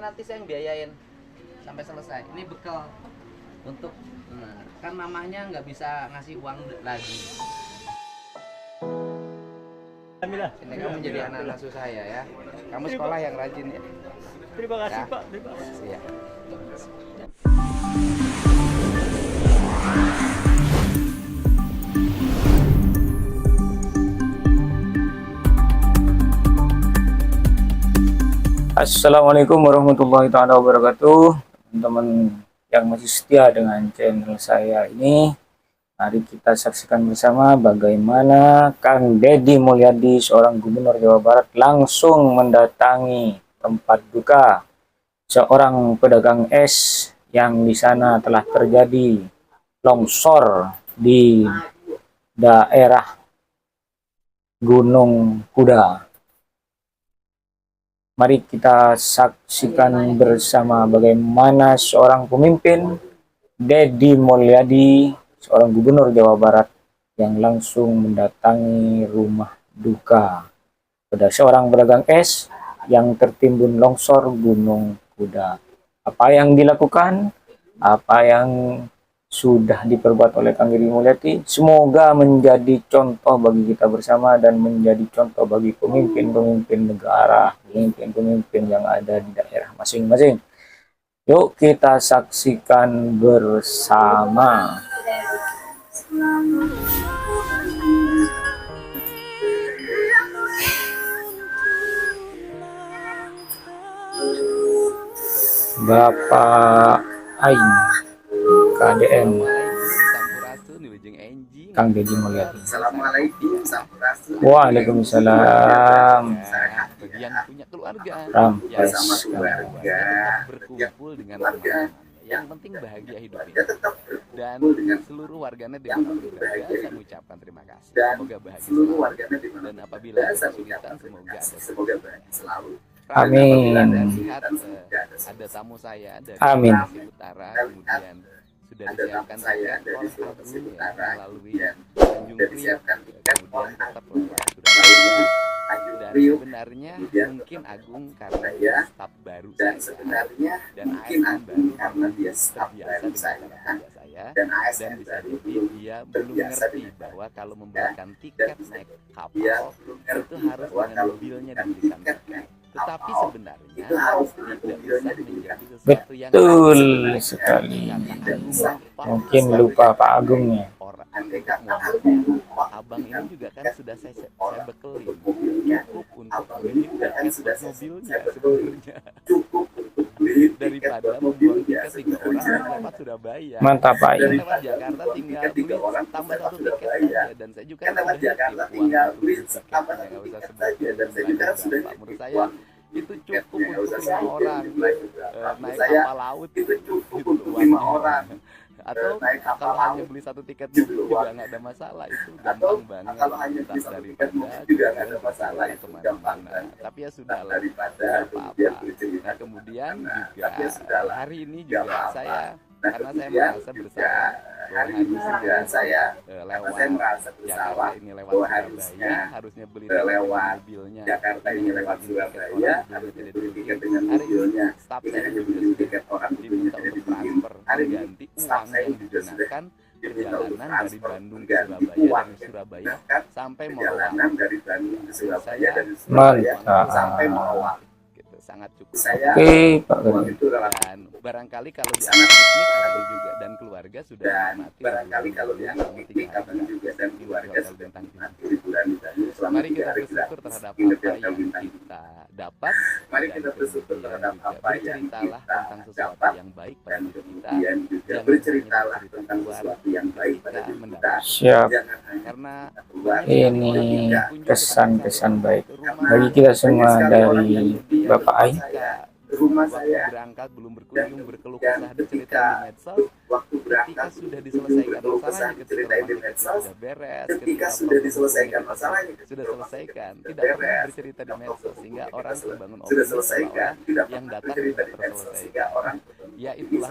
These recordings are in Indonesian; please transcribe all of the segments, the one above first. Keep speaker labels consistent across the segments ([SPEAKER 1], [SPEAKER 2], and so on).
[SPEAKER 1] nanti saya yang biayain sampai selesai. Ini bekal untuk kan mamahnya nggak bisa ngasih uang lagi. Ini kamu jadi anak asuh saya ya. Kamu sekolah yang rajin ya.
[SPEAKER 2] Terima kasih
[SPEAKER 1] Ya.
[SPEAKER 2] Pak, terima kasih.
[SPEAKER 1] Iya.
[SPEAKER 3] Assalamualaikum warahmatullahi taala wabarakatuh. Teman-teman yang masih setia dengan channel saya ini, mari kita saksikan bersama bagaimana Kang Deddy Mulyadi, seorang gubernur Jawa Barat, langsung mendatangi tempat duka seorang pedagang es yang di sana telah terjadi longsor di daerah Gunung Kuda. Mari kita saksikan bersama bagaimana seorang pemimpin, Deddy Mulyadi, seorang gubernur Jawa Barat, yang langsung mendatangi rumah duka pada seorang pedagang es yang tertimbun longsor Gunung Kuda. Apa yang dilakukan, apa yang sudah diperbuat oleh Kang Deddy Mulyadi, semoga menjadi contoh bagi kita bersama dan menjadi contoh bagi pemimpin-pemimpin negara, pemimpin-pemimpin yang ada di daerah masing-masing. Yuk kita saksikan bersama. Bapak Aing KDM Kang Deddy Mulyadi.
[SPEAKER 4] Assalamualaikum sampurasun.
[SPEAKER 3] Waalaikumsalam.
[SPEAKER 1] Bagi yang punya keluarga,
[SPEAKER 3] Rampes
[SPEAKER 4] sama keluarga,
[SPEAKER 1] berkumpul dengan teman-teman. Yang penting bahagia hidup ini. Dan seluruh warganet dimanapun berada, saya mengucapkan terima kasih. Semoga bahagia selalu. Dan apabila ada kesulitan, semoga bahagia selalu.
[SPEAKER 3] Amin.
[SPEAKER 1] Lihat, ada tamu saya dari
[SPEAKER 3] Amin.
[SPEAKER 1] Sulawesi Utara, kemudian sudah disiapkan tiket Tol Agung ya, melalui Tanjung Priok, kemudian tetap Surabaya. Dan sebenarnya mungkin Agung karena staf baru saya, dan ASN baru karena dia terbiasa dengan kerja saya, dan bisa jadi dia belum ngerti bahwa kalau membelikan tiket naik kapal itu harus dengan mobilnya dibelikan tiket. Tetapi sebenarnya tidak bisa menjadi sesuatu yang
[SPEAKER 3] Betul sekali. Mungkin lupa Pak Agungnya.
[SPEAKER 1] orang abang ini juga kan sudah saya bekelin cukup untuk beli tiket buat mobilnya sebenarnya, daripada membuang tiket 3 orang lewat Surabaya.
[SPEAKER 3] Mantap Pak
[SPEAKER 1] Saya
[SPEAKER 3] ini.
[SPEAKER 1] lewat Jakarta tinggal beli tambah 1 tiket saja, dan saya juga sudah nitip uang untuk beli tiketnya, nggak usah sebut Pak. Menurut saya itu cukup untuk 5 orang naik kapal laut itu cukup untuk 5 orang. Atau kalau hanya beli 1 tiket juga nggak ada masalah, itu gampang banget. Daripada juga nggak ada masalah, itu kemana-mana. Tapi ya sudah lah, tidak apa-apa. Nah kemudian juga hari ini juga saya, karena saya merasa bersalah bahwa harusnya saya lewat Jakarta ini lewat Surabaya, harusnya beli mobilnya Jakarta ini lewat Surabaya, harus tidak dibeli dengan mobilnya. Staf saya juga sudah diminta untuk transfer ganti uang yang digunakan perjalanan dari Bandung ke Surabaya, dari Surabaya sampai Morowali. Saya
[SPEAKER 3] Mantap.
[SPEAKER 1] sangat cukup.
[SPEAKER 3] Oke Pak Deddy.
[SPEAKER 1] Dan barangkali kalau di anak piknik Abang juga dan keluarga sudah menikmati. Barangkali kalau di anak piknik Abang juga dan keluarga sudah menikmati liburan di Bali. Mari kita bersyukur terhadap apa yang kita dapat. Mari kita bersyukur terhadap apa yang berceritalah tentang sesuatu yang baik pada diri kita. Jangan berceritalah tentang sesuatu yang baik pada diri kita.
[SPEAKER 3] Siap.
[SPEAKER 1] Karena
[SPEAKER 3] Ini kesan-kesan baik bagi kita semua dari Bapak Aing.
[SPEAKER 1] Rumah saya berangkat belum berkunjung, berkeluh kesah, cerita di medsos. Ketika sudah diselesaikan masalahnya, ketika sudah beres, ketika sudah diselesaikan masalahnya, sudah selesaikan, tidak pernah bercerita di medsos, sehingga orang terbangun opini seolah yang datang tidak terselesaikan. Ya itulah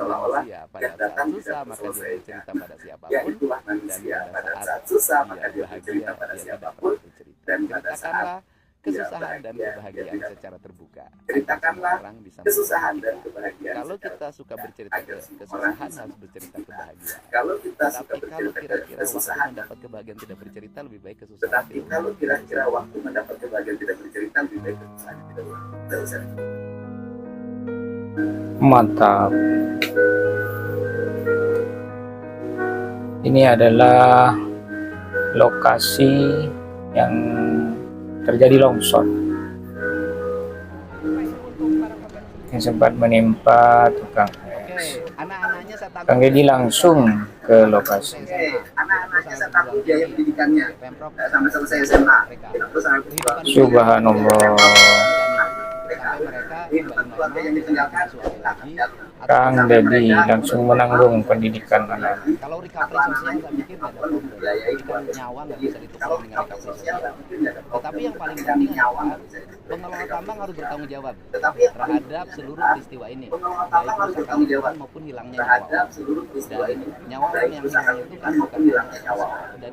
[SPEAKER 1] manusia, pada saat susah maka dia bercerita pada siapapun, dan pada saat susah maka dia bahagia dia tidak pernah bercerita. Ceritakanlah kesusahan dan kebahagiaan secara terbuka.
[SPEAKER 4] Ceritakanlah
[SPEAKER 1] Orang bisa
[SPEAKER 4] kesusahan dan kebahagiaan.
[SPEAKER 1] kalau kita suka bercerita kesusahan harus bercerita kebahagiaan.
[SPEAKER 4] Kalau kita suka
[SPEAKER 1] Tapi kalau
[SPEAKER 4] bercerita
[SPEAKER 1] kira-kira waktu
[SPEAKER 4] kesusahan,
[SPEAKER 1] mendapat kebahagiaan tidak bercerita, lebih baik kesusahan.
[SPEAKER 4] tetapi kalau kira-kira waktu mendapat kebahagiaan tidak bercerita, lebih baik kesusahan tidak usah.
[SPEAKER 3] Mantap. Ini adalah lokasi yang terjadi longsor yang sempat menimpa tukang es.
[SPEAKER 1] Anak-anaknya saya tanggung.
[SPEAKER 3] Kang Deddy langsung ke lokasi.
[SPEAKER 4] Anak-anaknya saya tanggung biaya pendidikannya
[SPEAKER 1] Pemprov
[SPEAKER 4] sampai selesai SMA. Terus sampai
[SPEAKER 3] Subhanallah.
[SPEAKER 1] sampai mereka
[SPEAKER 4] kehidupan keluarga yang ditinggalkan
[SPEAKER 1] lagi.
[SPEAKER 3] Kang Deddy langsung menanggung pendidikan anak.
[SPEAKER 1] Kalau recovery sosial saya pikir tidak ada problem. Kan nyawa nggak bisa ditukar dengan recovery sosial. Tetapi yang paling penting adalah pengelola tambang harus bertanggung jawab terhadap seluruh peristiwa ini, baik kerusakan lingkungan maupun hilangnya nyawa. Dan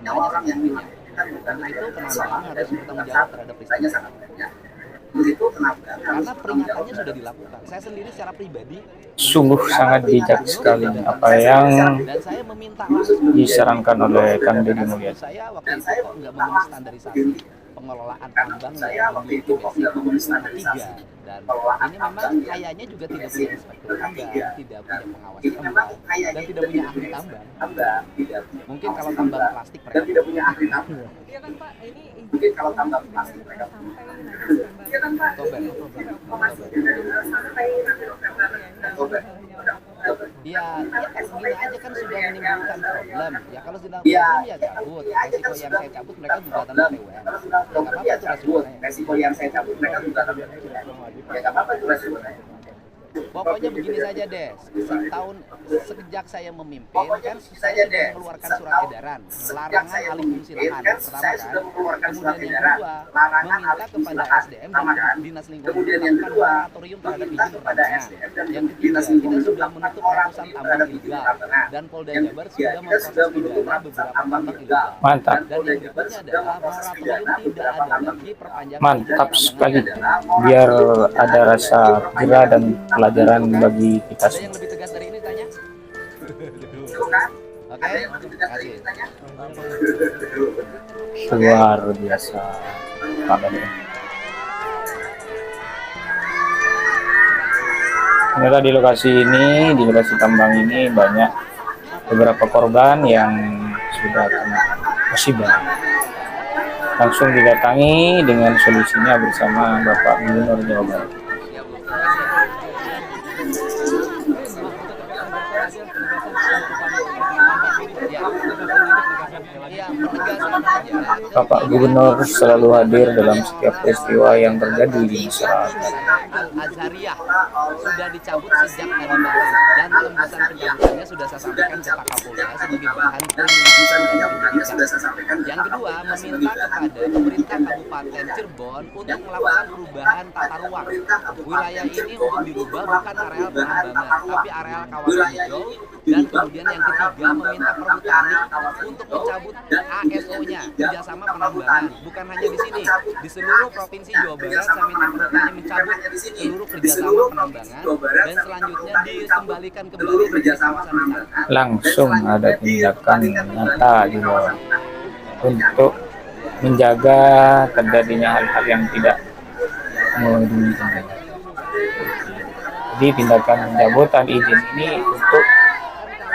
[SPEAKER 1] nyawa orang yang hilang itu kan bukan hilangnya nyawa, dan ini bukan satu, jumlahnya sangat banyak. Untuk itu penambangan harus bertanggung jawab terhadap peristiwa. Karena peringatannya sudah dilakukan. Saya sendiri secara pribadi
[SPEAKER 3] Sungguh sangat bijak sekali apa yang
[SPEAKER 1] dan saya meminta langsung
[SPEAKER 3] disarankan oleh Kang Deddy Mulyadi.
[SPEAKER 1] saya waktu itu kok nggak memenuhi standarisasi pengelolaan tambang yang memiliki basic 3, dan ini memang kayaknya juga tidak punya inspektur tambang, tidak punya pengawas tambang, dan tidak punya ahli tambang. Mungkin kalau tambang plastik mereka
[SPEAKER 4] tidak punya ahli tambang.
[SPEAKER 2] Iya kan Pak, ini
[SPEAKER 4] Mungkin kalau tambang plastik mereka
[SPEAKER 1] Iya, gini aja kan sudah menimbulkan problem. Ya kalau sudah problem ya cabut. Resiko yang saya cabut mereka gugatan ke PWN. Nggak apa-apa itu resikonya.
[SPEAKER 4] resiko yang saya cabut mereka juga ya nggak apa-apa itu resikonya.
[SPEAKER 1] Pokoknya begini saja deh, sejak saya memimpin kan saya sudah mengeluarkan surat edaran larangan alih fungsi lahan pertama kan, kemudian yang kedua meminta kepada SDM dan Dinas Lingkungan melakukan moratorium terhadap izin pertambangan. Yang ketiga kita sudah menutup ratusan tambang ilegal dan Polda Jabar sudah memproses pidana beberapa tambang ilegal.
[SPEAKER 3] Mantap,
[SPEAKER 1] Dan yang berikutnya adalah moratorium tidak ada lagi perpanjangan
[SPEAKER 3] mantap sekali. Biar ada rasa kira dan pelajaran bagi kita
[SPEAKER 1] Ada yang
[SPEAKER 3] semua.
[SPEAKER 1] lebih tegas dari ini tanya? Oke, kasih.
[SPEAKER 3] Luar biasa. Pak Deddy. Ternyata di lokasi tambang ini banyak beberapa korban yang sudah kena musibah. Langsung didatangi dengan solusinya bersama Bapak Gubernur Jawa Barat.
[SPEAKER 1] Ya, penegasan aja.
[SPEAKER 3] Bapak Gubernur selalu hadir dalam setiap peristiwa yang terjadi di masyarakat.
[SPEAKER 1] Al-Azhariyah sudah dicabut sejak tadi malam dan tembusan pencabutannya sudah saya sampaikan ke Pak Kapolda sebagai bahan penyelidikan dan penyidikan. Yang kedua, meminta kepada pemerintah Kabupaten Cirebon untuk melakukan perubahan tata ruang. Wilayah ini untuk dirubah bukan areal penambangan, tapi areal kawasan hijau. Dan kemudian yang ketiga, meminta Perhutani untuk mencabut ASO-nya, kerjasama penambangan. Bukan hanya di sini, di seluruh provinsi Jawa Barat saya minta Perhutani mencabut seluruh kerjasama penambangan dan selanjutnya dikembalikan kembali ke kawasan wisata.
[SPEAKER 3] Langsung ada tindakan nyata juga untuk menjaga terjadinya hal-hal yang tidak menginginkan. Jadi tindakan pencabutan izin ini untuk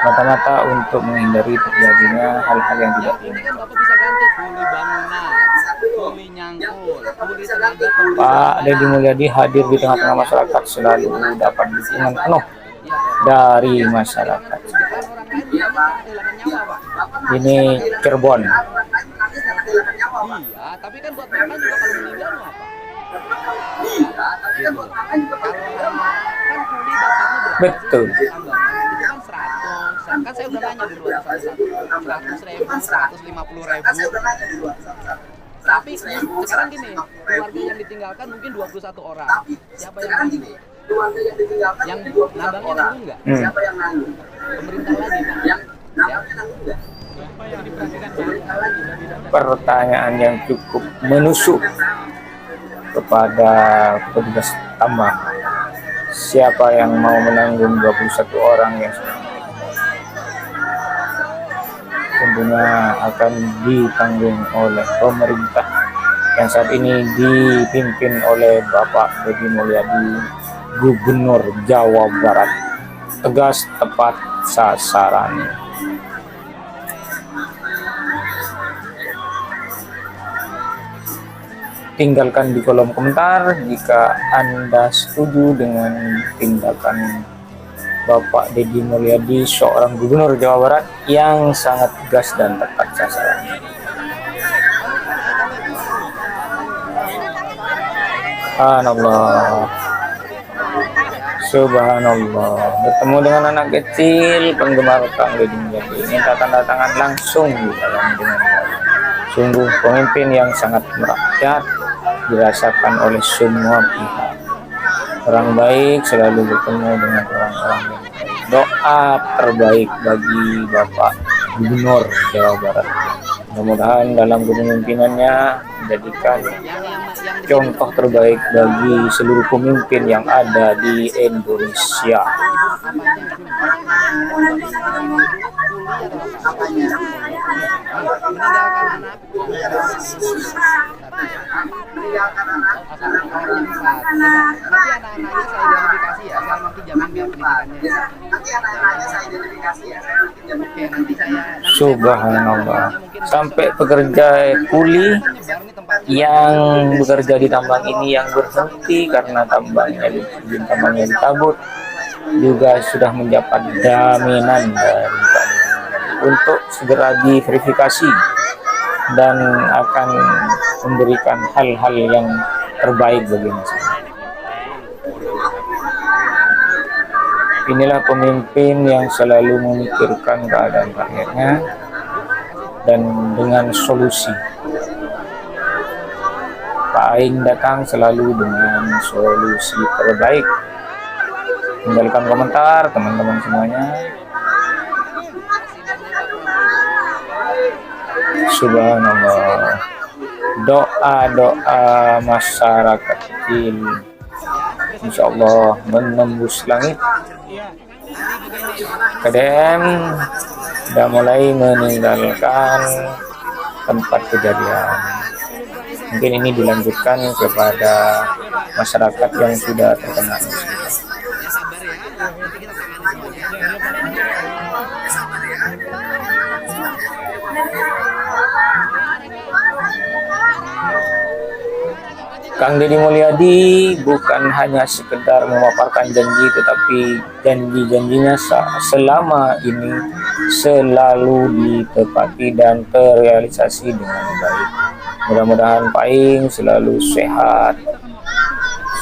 [SPEAKER 3] mata-mata untuk menghindari terjadinya hal-hal yang tidak
[SPEAKER 1] Ini
[SPEAKER 3] diinginkan.
[SPEAKER 1] kan Bapak bisa ganti kuli bangunan, kuli nyangkul, kuli tenaga kuli
[SPEAKER 3] Pak Deddy Mulyadi hadir di tengah-tengah masyarakat selalu dapat dukungan penuh dari masyarakat.
[SPEAKER 1] kerjaan orang lain kehilangan nyawa Pak.
[SPEAKER 3] Ini Cirebon.
[SPEAKER 1] Iya, tapi kan buat mereka juga kalau meninggal mau apa? Gitu. Kalau hanya kan kuli dapatnya berapa?
[SPEAKER 3] Betul.
[SPEAKER 1] Tambahan itu kan 100. Kan saya udah nanya di luar 100.000, 150.000. Tapi sekarang gini, keluarga yang ditinggalkan mungkin 21 orang. Siapa yang nanggung? Yang nambangnya nanggung nggak?
[SPEAKER 3] Hmm.
[SPEAKER 1] Pemerintah lagi kan? Ya.
[SPEAKER 3] pertanyaan yang cukup menusuk kepada petugas tambang. Siapa yang mau menanggung 21 orang yang sudah tentunya akan ditanggung oleh pemerintah yang saat ini dipimpin oleh Bapak Deddy Mulyadi, Gubernur Jawa Barat. Tegas, tepat sasaran. Tinggalkan di kolom komentar jika Anda setuju dengan tindakan Bapak Deddy Mulyadi, seorang Gubernur Jawa Barat yang sangat tegas dan tepat sasaran. Subhanallah, subhanallah. Bertemu dengan anak kecil penggemar Kang Deddy Mulyadi, minta tanda tangan langsung di dalam dengan sungguh pemimpin yang sangat merakyat, dirasakan oleh semua pihak. Orang baik selalu bertemu dengan orang-orang yang baik. Doa terbaik bagi Bapak Gubernur Jawa Barat. Mudah-mudahan dalam kepemimpinannya menjadikan contoh terbaik bagi seluruh pemimpin yang ada di Indonesia. Subhanallah, sampai pekerja kuli yang bekerja di tambang ini yang berhenti karena izin tambangnya dicabut juga sudah mendapat jaminan dari Pak untuk segera diverifikasi dan akan memberikan hal-hal yang terbaik bagi masyarakat. Inilah pemimpin yang selalu memikirkan keadaan rakyatnya dan dengan solusi. Pak Aing datang selalu dengan solusi terbaik. Tinggalkan komentar teman-teman semuanya. Subhanallah, doa-doa masyarakat kecil insya Allah menembus langit. KDM sudah mulai meninggalkan tempat kejadian. Mungkin ini dilanjutkan kepada masyarakat yang sudah terkena musibah. Kang Deddy Mulyadi bukan hanya sekedar memaparkan janji, tetapi janji-janjinya selama ini selalu ditepati dan terrealisasi dengan baik. Mudah-mudahan Pak Aing selalu sehat.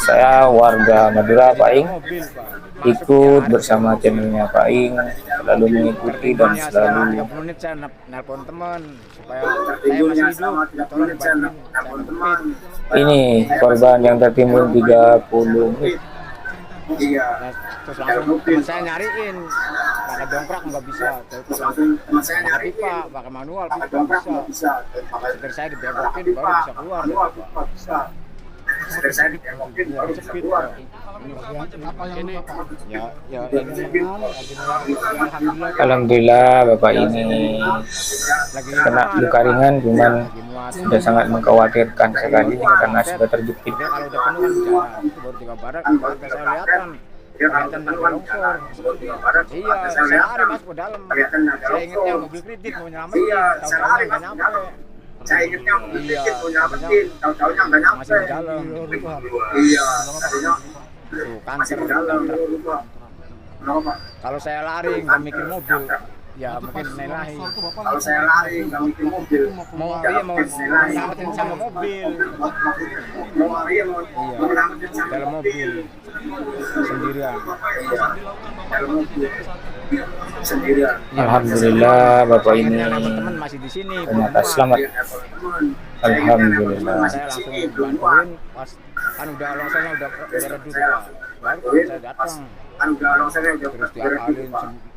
[SPEAKER 3] Saya warga Madura, Pak Aing ikut bersama channelnya Pak Aing, selalu mengikuti dan selalu
[SPEAKER 2] 30 menit saya nelpon teman supaya saya masih hidup, tolong bantuin.
[SPEAKER 3] Ini korban yang tertimbun 30 menit.
[SPEAKER 2] Terus langsung teman saya nyariin, pakai dongkrak nggak bisa, terus langsung pakai pipa, pakai manual nggak bisa. Setir saya dibelokin baru bisa keluar.
[SPEAKER 4] Setir saya dibelokin baru bisa keluar.
[SPEAKER 3] Alhamdulillah Bapak ini kena luka ringan, cuman sudah sangat mengkhawatirkan sekali karena sudah terjepit.
[SPEAKER 2] Kalau udah penuh kan baru 3 barak, saya kelihatan longsor. Iya, saya lari masuk ke dalam. Saya ingatnya mobil kredit mau nyelamatin, tahu-tahu nggak nyampe.
[SPEAKER 4] Saya ingatnya mobil kredit mau nyelamatin, tahu-tahunya nggak nyampe.
[SPEAKER 2] Masih di dalam.
[SPEAKER 4] Iya,
[SPEAKER 2] Tuh, kanker. Kalau saya lari nggak mikir mobil, ya mungkin nelahi.
[SPEAKER 4] Kalau saya lari nggak mikir mobil,
[SPEAKER 2] Mau nyelamatin sama mobil. Dalam mobil sendirian.
[SPEAKER 4] Sendirian.
[SPEAKER 3] Alhamdulillah Bapak ini
[SPEAKER 2] Teman-teman masih di sini.
[SPEAKER 3] ternyata selamat. Alhamdulillah.
[SPEAKER 2] Saya langsung bantuin pas kan udah longsornya udah redup ya. Baru saya datang.
[SPEAKER 4] Kan udah longsornya udah
[SPEAKER 2] Terus diakalin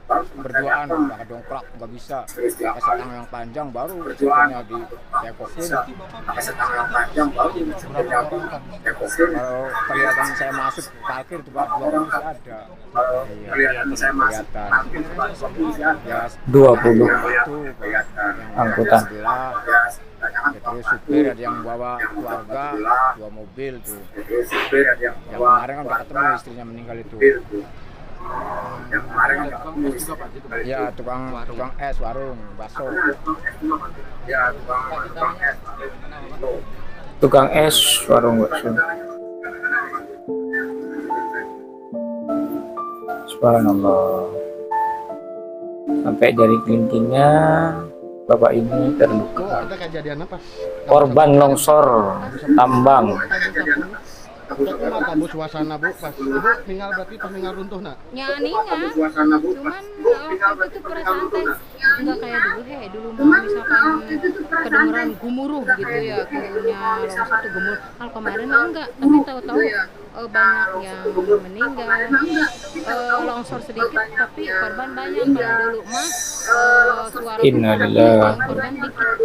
[SPEAKER 2] berduaan pakai dongkrak nggak bisa, pakai setang yang panjang baru supirnya ditekokin. Kalau kelihatan saya masuk parkir tuh Pak, dua masih ada. Kelihatan. Ya
[SPEAKER 3] 20
[SPEAKER 2] itu
[SPEAKER 3] angkutan.
[SPEAKER 2] sebelah. Ya, terus supir ada yang bawa keluarga, 2 mobil tuh. Yang kemarin kan udah ketemu istrinya meninggal itu. Ya tukang es warung bakso.
[SPEAKER 3] Tukang es warung bakso. Subhanallah. Sampai jari kelingkingnya bapak ini terluka.
[SPEAKER 5] Ada kejadian apa?
[SPEAKER 3] Korban longsor tambang.
[SPEAKER 5] Aku tahu suasana Bu, pas Ibu meninggal berarti pas meninggal runtuh nak?
[SPEAKER 6] Ya ninga, cuman waktu itu perasaan teh nggak kayak dulu dulu mah misalkan kedengeran gumuruh gitu ya, kayaknya longsor tuh gemuruh. Kalau kemarin mah enggak, tapi tahu-tahu banyak yang meninggal, longsor sedikit tapi korban banyak. Kalau dulu mah suara
[SPEAKER 3] Innalillah.
[SPEAKER 6] korban dikit.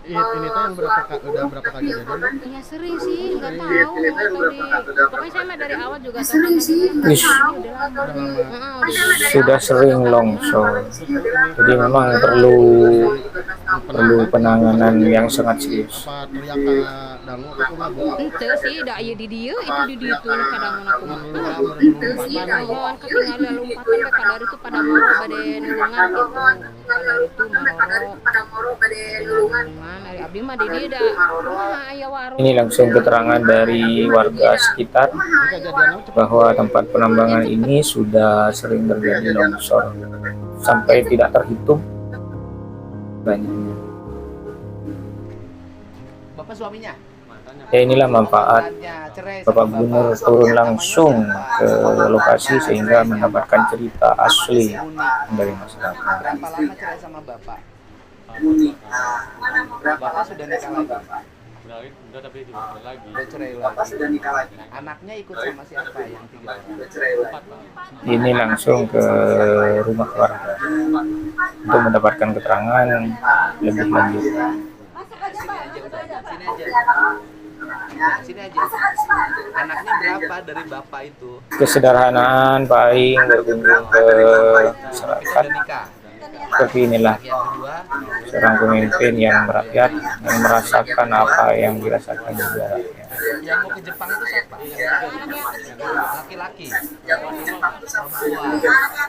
[SPEAKER 5] Ini tuh yang udah berapa kali kejadian?
[SPEAKER 6] Ya sering sih, nggak tahu pokoknya saya mah dari awal juga tahu
[SPEAKER 3] Wis, sudah sering longsor. Jadi memang perlu penanganan yang sangat serius.
[SPEAKER 5] Apa teriak ke dangu itu mah Bu?
[SPEAKER 6] Ente sih, dah iya di dia, itu di dia tuh kadang aku mah. Ente sih, kawan ketinggalan lompatan ke kadar itu pada moro bade nulungan gitu. Kadar itu moro bade nulungan. Dari abdi mah di dia dah. Wah, aya warung.
[SPEAKER 3] Ini langsung keterangan dari warga sekitar bahwa tempat penambangan ini sudah sering terjadi longsor sampai tidak terhitung banyaknya.
[SPEAKER 1] Bapak suaminya?
[SPEAKER 3] Ya inilah manfaat
[SPEAKER 1] Cerai
[SPEAKER 3] Bapak
[SPEAKER 1] sama
[SPEAKER 3] Gubernur turun langsung ke lokasi sehingga mendapatkan cerita asli dari masyarakat.
[SPEAKER 1] Berapa lama cerai sama Bapak? Bapak sudah nikah lagi?
[SPEAKER 7] Udah tapi dibuat lagi.
[SPEAKER 1] Udah cerai lagi. Anaknya ikut sama siapa yang 3 orang?
[SPEAKER 3] Ini langsung ke rumah keluarga untuk mendapatkan keterangan lebih lanjut.
[SPEAKER 1] Sini aja. Anaknya berapa dari Bapak itu?
[SPEAKER 3] Kesederhanaan paling berkunjung ke masyarakat.
[SPEAKER 1] Udah nikah.
[SPEAKER 3] Seperti inilah
[SPEAKER 1] Yang kedua,
[SPEAKER 3] seorang pemimpin yang merakyat, yang merasakan apa yang dirasakan juga rakyat.
[SPEAKER 1] yang mau ke Jepang itu siapa? Laki-laki. Perempuan.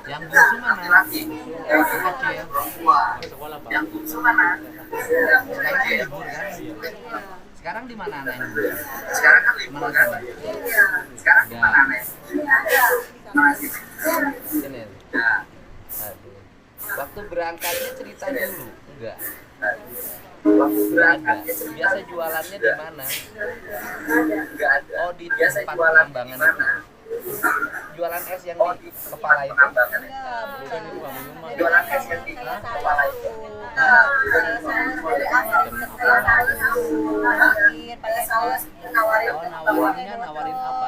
[SPEAKER 1] Yang bungsu mana? Kecil.
[SPEAKER 7] Sekolah Pak.
[SPEAKER 1] Sekarang kan libur kan? Sekarang di mana anaknya? Mana sana? Sini. Aduh. Waktu berangkatnya cerita dulu, enggak? Waktu berangkatnya biasa jualannya di mana? Oh, di tempat penambangan itu. Jualan es yang di kepala itu.
[SPEAKER 7] Bukan itu Pak, minuman.
[SPEAKER 4] Jualan es yang di kepala itu.
[SPEAKER 1] Oh, nawarin apa?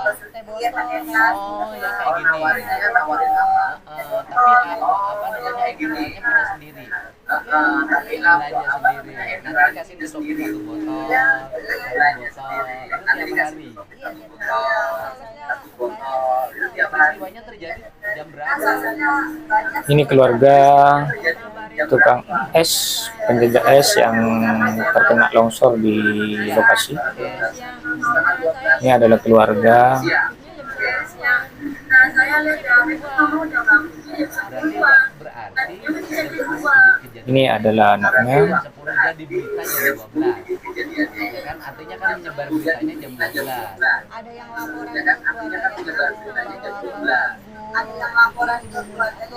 [SPEAKER 1] Oh, ya kayak gini. Tapi apa namanya, gulanya punya sendiri. Gulanya sendiri. Nanti kasih di Shopee 1 botol. Itu tiap hari. Peristiwanya terjadi jam berapa?
[SPEAKER 3] Ini keluarga tukang es, penjajah es yang terkena longsor di lokasi. Ini adalah keluarga.
[SPEAKER 1] Berarti
[SPEAKER 3] Ini adalah anaknya.
[SPEAKER 1] 10 jadi berita jam 12. Ya kan, artinya kan menyebar beritanya jam 12.
[SPEAKER 6] Ada yang laporan ke keluarga ada yang laporan ke keluarga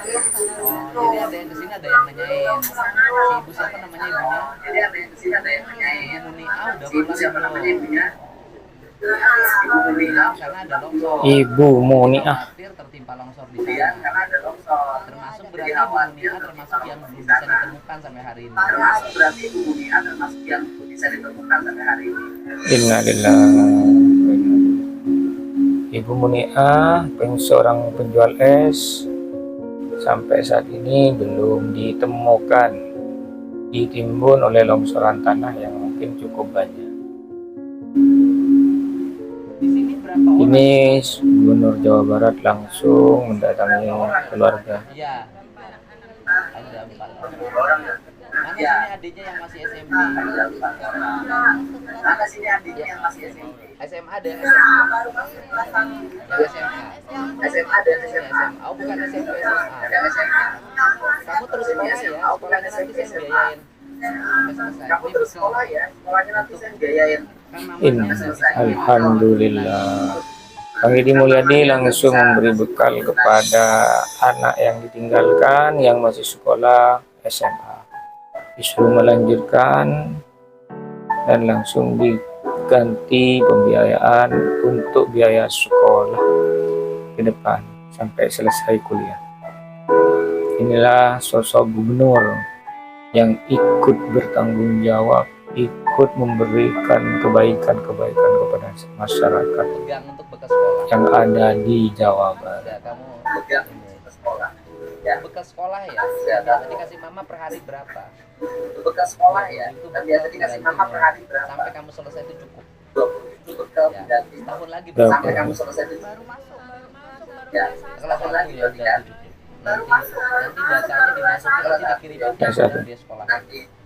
[SPEAKER 6] itu
[SPEAKER 1] Jadi ada yang kesini, ada yang nanyain si ibu siapa namanya ibunya?
[SPEAKER 4] Jadi ada yang kesini, ada yang nanyain.
[SPEAKER 1] Ibu Nia udah
[SPEAKER 4] Ibu siapa namanya ibunya?
[SPEAKER 1] Ibu Nia karena ada longsor.
[SPEAKER 3] Ibu Muniah.
[SPEAKER 1] Khawatir tertimpa longsor di sana.
[SPEAKER 4] Karena ada longsor.
[SPEAKER 1] Termasuk berarti Ibu Nia termasuk yang belum bisa ditemukan sampai hari ini.
[SPEAKER 4] Termasuk berarti Ibu Nia termasuk yang bisa ditemukan sampai hari ini.
[SPEAKER 3] Innalillahi. Ibu Munia, seorang penjual es, sampai saat ini belum ditemukan, ditimbun oleh longsoran tanah yang mungkin cukup banyak.
[SPEAKER 1] Di sini berapa orang?
[SPEAKER 3] Ini Gubernur Jawa Barat langsung mendatangi keluarga.
[SPEAKER 1] Iya. Ada 4 orang. Mana sini adiknya yang masih SMP?
[SPEAKER 4] Mana sini adiknya yang masih SMP?
[SPEAKER 1] SMA ada SMA. Yang SMA.
[SPEAKER 4] SMA dan SMA.
[SPEAKER 1] Oh bukan SMP, SMA. Kamu terus sekolah ya, sekolahnya nanti saya biayain. Sampai selesai.
[SPEAKER 4] Kamu terus sekolah ya, sekolahnya nanti saya biayain.
[SPEAKER 3] Ini alhamdulillah. Kang Deddy Mulyadi langsung memberi bekal kepada anak yang ditinggalkan yang masih sekolah SMA. Disuruh melanjutkan dan langsung diganti pembiayaan untuk biaya sekolah ke depan sampai selesai kuliah. Inilah sosok gubernur yang ikut bertanggung jawab, ikut memberikan kebaikan-kebaikan kepada masyarakat
[SPEAKER 1] Pegang untuk bekas sekolah.
[SPEAKER 3] yang ada di Jawa Barat.
[SPEAKER 1] Ya, kamu
[SPEAKER 4] Pegang ke sekolah. Ya,
[SPEAKER 1] bekas sekolah ya. Biasa dikasih mama per hari berapa?
[SPEAKER 4] itu bekas sekolah ya. Dan biasa dikasih mama per hari berapa?
[SPEAKER 1] Sampai kamu selesai itu cukup.
[SPEAKER 4] Cukup kalau
[SPEAKER 1] Ya,
[SPEAKER 4] ganti.
[SPEAKER 1] setahun lagi
[SPEAKER 3] Berapa?
[SPEAKER 4] Sampai kamu selesai itu. Ya,
[SPEAKER 1] kelas 1
[SPEAKER 4] lagi
[SPEAKER 1] ya udah
[SPEAKER 4] ya.
[SPEAKER 1] cukup. Nanti datanya dimasukin nanti dikirimin tiap bulan dia sekolah.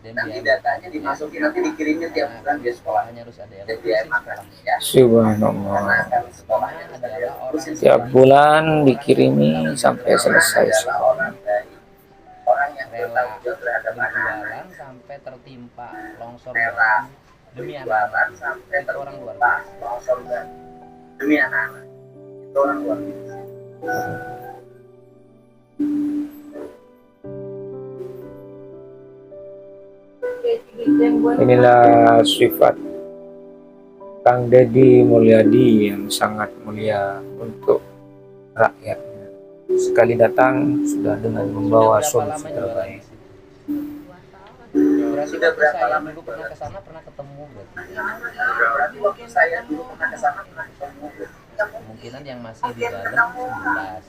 [SPEAKER 1] Dan
[SPEAKER 4] Nanti
[SPEAKER 1] dia
[SPEAKER 4] datanya dimasukin nanti dikirimnya tiap bulan dia sekolah.
[SPEAKER 1] hanya harus ada yang
[SPEAKER 4] Jadi dia
[SPEAKER 1] ngurusin
[SPEAKER 4] makan
[SPEAKER 1] sekolah.
[SPEAKER 4] ya.
[SPEAKER 3] Subhanallah.
[SPEAKER 4] Karena sekolahnya
[SPEAKER 1] Adalah orang
[SPEAKER 3] Tiap bulan dikirimi sampai selesai
[SPEAKER 4] adalah
[SPEAKER 3] sekolah.
[SPEAKER 4] orang baik. Orang yang
[SPEAKER 1] rela
[SPEAKER 4] bertanggung jawab terhadap anak-anak.
[SPEAKER 1] berjualan sampai tertimpa longsor
[SPEAKER 4] Rela
[SPEAKER 1] demi anak.
[SPEAKER 4] berjualan sampai
[SPEAKER 1] Itu orang luar
[SPEAKER 4] tertimpa
[SPEAKER 1] biasa.
[SPEAKER 4] longsor dan demi anak-anak. Itu orang luar biasa.
[SPEAKER 3] Inilah sifat Kang Deddy Mulyadi yang sangat mulia untuk rakyatnya. Sekali datang sudah dengan membawa solusi terbaik.
[SPEAKER 1] Berarti
[SPEAKER 4] Sudah
[SPEAKER 1] waktu
[SPEAKER 4] berapa
[SPEAKER 1] saya
[SPEAKER 4] lama
[SPEAKER 1] dulu pernah ke sana pernah ketemu berarti.
[SPEAKER 4] Berarti waktu saya dulu pernah ke sana pernah ketemu.
[SPEAKER 1] Kemungkinan yang masih di dalam 11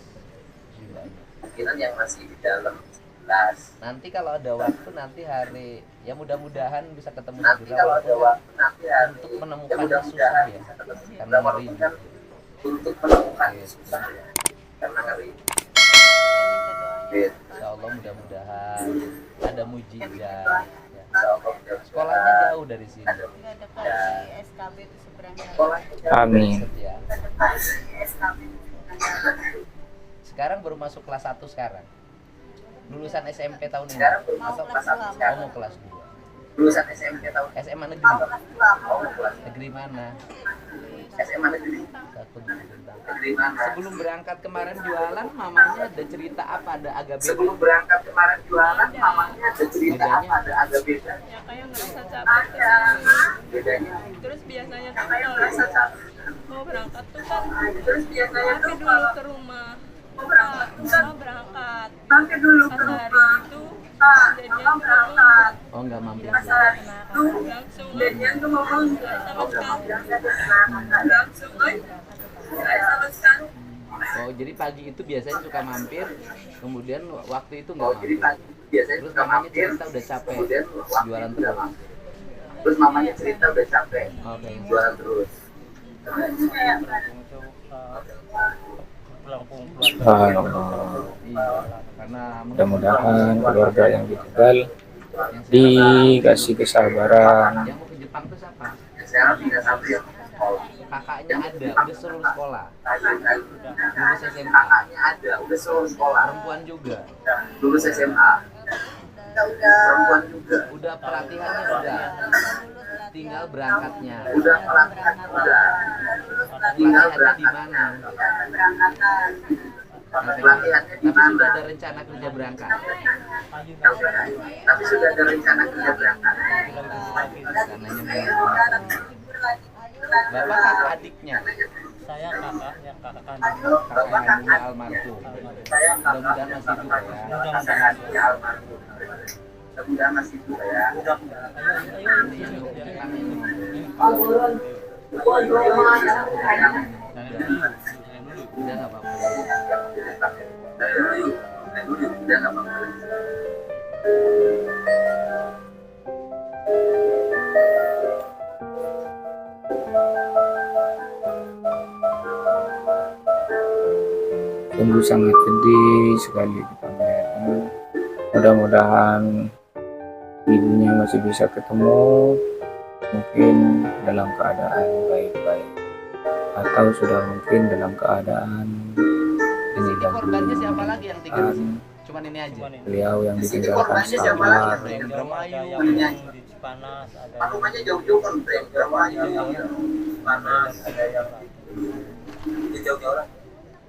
[SPEAKER 1] jiwanya.
[SPEAKER 4] Kemungkinan yang masih di dalam 11.
[SPEAKER 1] Nanti kalau ada waktu nanti hari ya mudah-mudahan bisa ketemu
[SPEAKER 4] Nanti
[SPEAKER 1] segera
[SPEAKER 4] kalau ada
[SPEAKER 1] walaupun
[SPEAKER 4] waktu nanti hari
[SPEAKER 1] untuk
[SPEAKER 4] ya
[SPEAKER 1] menemukannya susah
[SPEAKER 4] mudah-mudahan
[SPEAKER 1] ya.
[SPEAKER 4] bisa ketemu
[SPEAKER 1] Karena
[SPEAKER 4] segera
[SPEAKER 1] ngeri
[SPEAKER 4] walaupun
[SPEAKER 1] juga.
[SPEAKER 4] kan untuk menemukan susah ya. Karena ngeri.
[SPEAKER 1] Insya Allah mudah-mudahan ada mujizat. Ya.
[SPEAKER 4] Insya Allah mudah-mudahan.
[SPEAKER 1] Sekolahnya jauh dari sini.
[SPEAKER 4] Sekolahnya
[SPEAKER 3] Amin.
[SPEAKER 1] Ya. Sekarang baru masuk kelas 1 sekarang. Lulusan SMP tahun ini.
[SPEAKER 4] sekarang belum
[SPEAKER 1] Atau
[SPEAKER 4] masuk kelas 1
[SPEAKER 1] oh,
[SPEAKER 4] sekarang.
[SPEAKER 1] mau kelas 2.
[SPEAKER 4] Lulusan SMP tahun ini.
[SPEAKER 1] SMA negeri.
[SPEAKER 4] Oh, kelas
[SPEAKER 1] Negeri mana?
[SPEAKER 4] SMA negeri.
[SPEAKER 1] Takut tentang.
[SPEAKER 4] Negeri mana?
[SPEAKER 1] Sebelum berangkat kemarin jualan, mamanya ada cerita apa? Ada agak beda.
[SPEAKER 4] Sebelum berangkat kemarin jualan, mamanya ada cerita
[SPEAKER 1] Bedanya?
[SPEAKER 4] apa? Ada beda.
[SPEAKER 8] Ya kayak ngerasa capek tuh.
[SPEAKER 4] Bedanya.
[SPEAKER 8] Terus biasanya tuh
[SPEAKER 4] Kayak
[SPEAKER 8] kalau
[SPEAKER 4] merasa capek.
[SPEAKER 8] mau berangkat tuh kan
[SPEAKER 4] Terus biasanya
[SPEAKER 8] mampir
[SPEAKER 4] tuh
[SPEAKER 8] dulu
[SPEAKER 4] kalau
[SPEAKER 8] ke rumah.
[SPEAKER 4] mau berangkat
[SPEAKER 8] Mama berangkat.
[SPEAKER 4] mampir dulu
[SPEAKER 8] Pas
[SPEAKER 4] ke
[SPEAKER 8] hari
[SPEAKER 4] rumah.
[SPEAKER 8] itu
[SPEAKER 4] Pak,
[SPEAKER 8] jadinya
[SPEAKER 4] mau
[SPEAKER 8] tuh
[SPEAKER 4] berangkat.
[SPEAKER 1] Oh enggak mampir.
[SPEAKER 8] langsung
[SPEAKER 4] Jadian tuh ngomong
[SPEAKER 8] sama sekali.
[SPEAKER 4] langsung nggak sama sekali.
[SPEAKER 1] Oh jadi pagi itu biasanya suka mampir, kemudian waktu itu
[SPEAKER 4] Oh,
[SPEAKER 1] enggak
[SPEAKER 4] jadi
[SPEAKER 1] mampir.
[SPEAKER 4] pagi biasanya
[SPEAKER 1] Terus
[SPEAKER 4] suka
[SPEAKER 1] mamanya
[SPEAKER 4] mampir,
[SPEAKER 1] cerita udah capek,
[SPEAKER 4] kemudian waktu
[SPEAKER 1] jualan
[SPEAKER 4] itu udah
[SPEAKER 1] terus.
[SPEAKER 4] mampir. Terus mamanya cerita udah capek,
[SPEAKER 1] Oke.
[SPEAKER 4] jualan terus.
[SPEAKER 3] Subhanallah.
[SPEAKER 1] Iya, karena
[SPEAKER 3] Mudah-mudahan keluarga yang ditinggal
[SPEAKER 1] yang sekarang-
[SPEAKER 3] dikasih kesabaran.
[SPEAKER 1] yang mau ke Jepang tuh siapa?
[SPEAKER 4] Sekarang tidak sampai yang sekolah.
[SPEAKER 1] Kakaknya ada, udah seluruh sekolah. Lulus SMA.
[SPEAKER 4] Kakaknya ada, udah seluruh sekolah.
[SPEAKER 1] Perempuan juga.
[SPEAKER 4] Lulus SMA. Perempuan juga.
[SPEAKER 1] Udah pelatihannya udah. Tinggal berangkatnya.
[SPEAKER 4] Udah pelatihan udah. Tinggal
[SPEAKER 1] Pelatihannya di
[SPEAKER 4] berangkat.
[SPEAKER 1] mana?
[SPEAKER 4] Pelatihannya di
[SPEAKER 1] Tapi sudah
[SPEAKER 4] mana?
[SPEAKER 1] ada rencana kerja berangkat.
[SPEAKER 4] Tapi sudah ada rencana kerja berangkat.
[SPEAKER 1] Rencananya mau. Bapak kakak adiknya.
[SPEAKER 7] Saya kakak yang kakak kandung.
[SPEAKER 1] Kakak kandungnya almarhum. Mudah-mudahan masih hidup ya.
[SPEAKER 4] Kakaknya almarhum. Mudah-mudahan masih hidup ya.
[SPEAKER 1] Ini.
[SPEAKER 3] sungguh sangat sedih sekali kita melihatnya. Mudah-mudahan ibunya masih bisa ketemu, mungkin dalam keadaan baik-baik atau sudah mungkin dalam keadaan
[SPEAKER 1] Di sini korbannya siapa lagi yang tinggal di sini? Cuman ini aja.
[SPEAKER 3] beliau yang ditinggalkan sabar.
[SPEAKER 7] Ada yang di Cipanas, ada yang
[SPEAKER 4] Rumahnya jauh-jauh kan, rumahnya
[SPEAKER 7] panas,
[SPEAKER 4] ada yang jauh-jauh orang.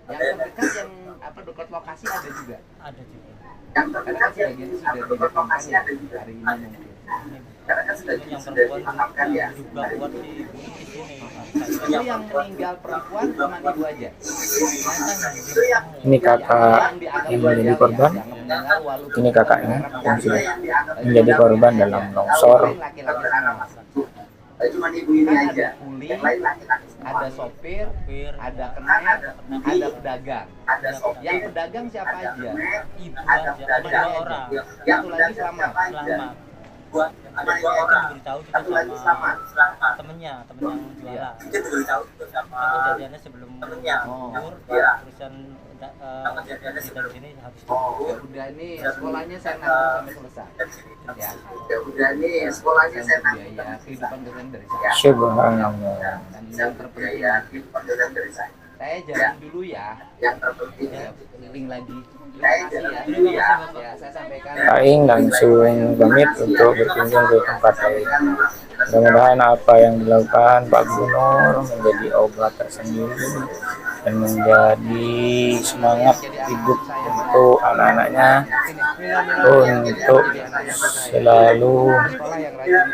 [SPEAKER 1] Yang terdekat yang apa dekat lokasi ada juga.
[SPEAKER 7] ada juga.
[SPEAKER 4] Yang
[SPEAKER 1] Karena kan
[SPEAKER 4] terdekat
[SPEAKER 1] sebagian sudah dimakamkan ya hari ini mungkin.
[SPEAKER 4] karena kan
[SPEAKER 7] Yang
[SPEAKER 4] sudah
[SPEAKER 7] perempuan
[SPEAKER 4] dimakamkan ya.
[SPEAKER 7] juga kuat di sini.
[SPEAKER 1] Itu yang meninggal perempuan cuma ibu aja.
[SPEAKER 3] Ini kakak yang menjadi korban,
[SPEAKER 1] meninggal walaupun
[SPEAKER 3] ini kakaknya yang sudah
[SPEAKER 4] Yang dianggap
[SPEAKER 3] menjadi korban dalam longsor.
[SPEAKER 1] laki-laki semua.
[SPEAKER 4] cuma ibu ini
[SPEAKER 1] Kan
[SPEAKER 4] aja.
[SPEAKER 1] ada kuli,
[SPEAKER 4] Yang lain laki-laki semua.
[SPEAKER 1] ada sopir,
[SPEAKER 7] Bir,
[SPEAKER 1] ada kenet, ada pedagang.
[SPEAKER 4] Ada sopir,
[SPEAKER 1] Yang pedagang siapa
[SPEAKER 4] ada
[SPEAKER 1] aja?
[SPEAKER 4] kenet,
[SPEAKER 7] ibu
[SPEAKER 4] ada
[SPEAKER 7] aja, ada
[SPEAKER 4] pedagang.
[SPEAKER 7] 2 orang.
[SPEAKER 4] Yang
[SPEAKER 1] Satu lagi selamat.
[SPEAKER 7] Selamat.
[SPEAKER 4] Buat
[SPEAKER 7] Ada
[SPEAKER 4] ada
[SPEAKER 7] 2
[SPEAKER 4] dua
[SPEAKER 7] orang
[SPEAKER 4] orang.
[SPEAKER 7] diberitahu juga
[SPEAKER 4] Satu lagi
[SPEAKER 7] sama
[SPEAKER 4] selamat.
[SPEAKER 7] temennya yang
[SPEAKER 1] Iya.
[SPEAKER 7] jualan.
[SPEAKER 4] Itu diberitahu juga sama
[SPEAKER 7] Kan kejadiannya sebelum
[SPEAKER 4] temennya.
[SPEAKER 1] Oh.
[SPEAKER 7] umur,
[SPEAKER 4] Iya.
[SPEAKER 7] terusan
[SPEAKER 4] Kejadiannya
[SPEAKER 7] di dalam sini habis itu.
[SPEAKER 1] Ya udah ini sekolahnya saya nanggung sampai selesai. Ya,
[SPEAKER 4] Ya udah nih sekolahnya saya
[SPEAKER 1] biaya kehidupan kalian dari saya.
[SPEAKER 3] Subhanallah.
[SPEAKER 1] Dan yang terpenting,
[SPEAKER 4] biaya kehidupan dari
[SPEAKER 1] saya jalan dulu ya.
[SPEAKER 4] yang terpenting
[SPEAKER 1] Ya, link lagi. Terima
[SPEAKER 4] saya
[SPEAKER 1] kasih
[SPEAKER 4] jalan
[SPEAKER 1] ya.
[SPEAKER 4] dulu ya.
[SPEAKER 1] Ya, saya sampaikan.
[SPEAKER 3] Aing langsung pamit untuk berkunjung ke tempat lain. Mudah-mudahan apa yang dilakukan Pak Gubernur menjadi obat tersendiri dan menjadi semangat hidup untuk anak-anaknya, untuk selalu
[SPEAKER 1] Sekolah yang rajin.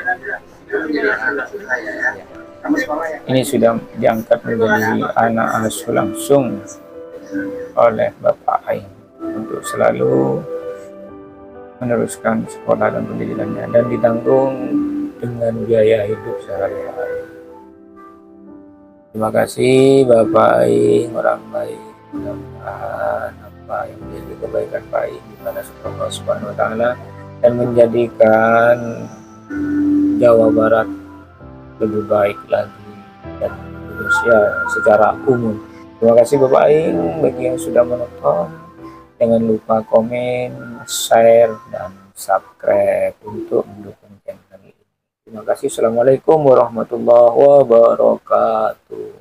[SPEAKER 4] Kamu sekolah ya.
[SPEAKER 3] ini sudah diangkat menjadi anak asuh langsung oleh Bapak Aing untuk selalu meneruskan sekolah dan pendidikannya dan ditanggung dengan biaya hidup sehari-hari. Terima kasih Bapak Aing, orang baik. Mudah-mudahan apa yang menjadi kebaikan Pak Aing di mana Allah Subhanahu wa taala dan menjadikan Jawa Barat lebih baik lagi dan Indonesia secara umum. Terima kasih Bapak Aing bagi yang sudah menonton. Jangan lupa komen, share, dan subscribe untuk mendukung channel ini. Terima kasih. Assalamualaikum warahmatullahi wabarakatuh.